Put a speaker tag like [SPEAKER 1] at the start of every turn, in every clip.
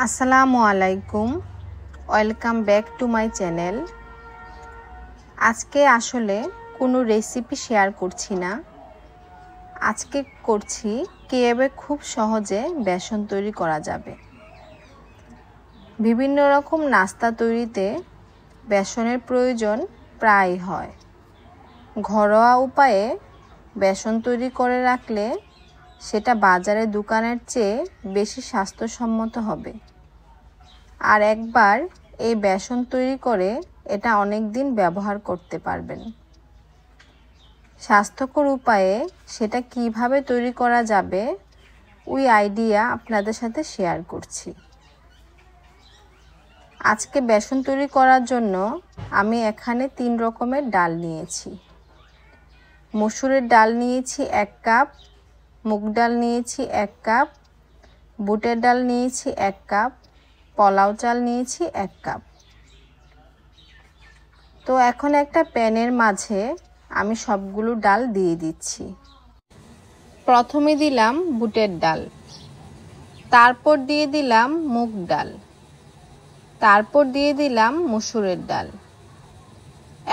[SPEAKER 1] আসসালামু আলাইকুম, welcome back to my channel. আজকে আসলে কোনো রেসিপি শেয়ার করছি না, আজকে করছি কিভাবে খুব সহজে বেসন তৈরি করা যাবে। বিভিন্ন রকম নাস্তা তৈরিতে বেসনের প্রয়োজন প্রায় হয়। ঘরোয়া উপায়ে বেসন তৈরি করে রাখলে সেটা বাজারের দোকানের চেয়ে বেশি স্বাস্থ্যসম্মত হবে। আর একবার এই বেসন তৈরি করে এটা অনেক দিন ব্যবহার করতে পারবেন। স্বাস্থ্যকর উপায়ে সেটা কিভাবে তৈরি করা যাবে ওই আইডিয়া আপনাদের সাথে শেয়ার করছি। আজকে বেসন তৈরি করার জন্য আমি এখানে 3 রকমের ডাল নিয়েছি। মসুরের ডাল নিয়েছি 1 কাপ, মুগ ডাল নিয়েছি 1 কাপ, বুটের ডাল নিয়েছি 1 কাপ, পোলাও চাল নিয়েছি 1 কাপ। তো এখন একটা প্যানের মাঝে আমি সবগুলো ডাল দিয়ে দিচ্ছি। প্রথমে দিলাম বুটের ডাল, তারপর দিয়ে দিলাম মুগ ডাল, তারপর দিয়ে দিলাম মসুরের ডাল,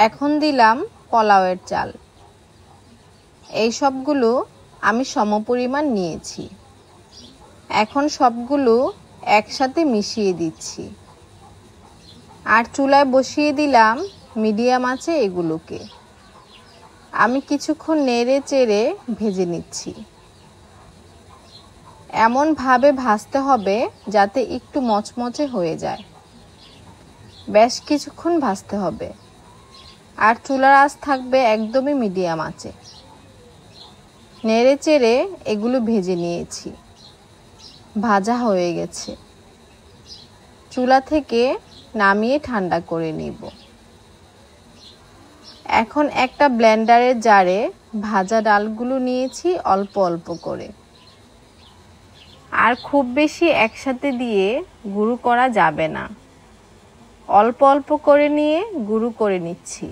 [SPEAKER 1] এখন দিলাম পোলাওয়ের চাল। এই সবগুলো আমি সমপরিমাণ নিয়েছি। এখন সবগুলো একসাথে মিশিয়ে দিচ্ছি আর চুলায় বসিয়ে দিলাম মিডিয়াম আঁচে। এগুলোকে আমি কিছুক্ষণ নেড়ে চেড়ে ভেজে নিচ্ছি। এমনভাবে ভাজতে হবে যাতে একটু মচমচে হয়ে যায়। বেশ কিছুক্ষণ ভাজতে হবে আর চুলার আঁচ থাকবে একদমই মিডিয়াম আঁচে। নেড়ে চেড়ে এগুলো ভেজে নিয়েছি, ভাজা হয়ে গেছে। চুলা থেকে নামিয়ে ঠান্ডা করে নিব। এখন একটা ব্লেন্ডারের জারে ভাজা ডালগুলো নিয়েছি অল্প অল্প করে। আর খুব বেশি একসাথে দিয়ে গুঁড়ো করা যাবে না, অল্প অল্প করে নিয়ে গুঁড়ো করে নিচ্ছি।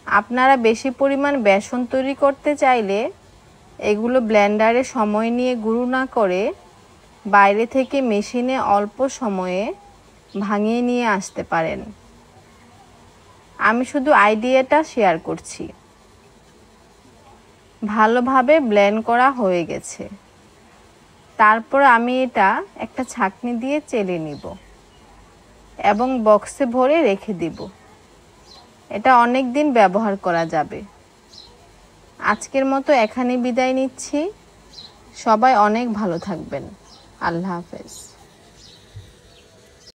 [SPEAKER 1] আপনারা বেশি পরিমাণ বেসন তৈরি করতে চাইলে এগুলো ব্লেন্ডারে সময় নিয়ে গুঁড়ো না করে বাইরে থেকে মেশিনে অল্প সময়ে ভাঙিয়ে নিয়ে আসতে পারেন। আমি শুধু আইডিয়াটা শেয়ার করছি। ভালোভাবে ব্লেন্ড করা হয়ে গেছে। তারপর আমি এটা একটা ছাঁকনি দিয়ে চেলে নিব এবং বক্সে ভরে রেখে দিব। এটা অনেক দিন ব্যবহার করা যাবে। আজকের মতো এখানেই বিদায় নিচ্ছি। সবাই অনেক ভালো থাকবেন। আল্লাহ হাফেজ।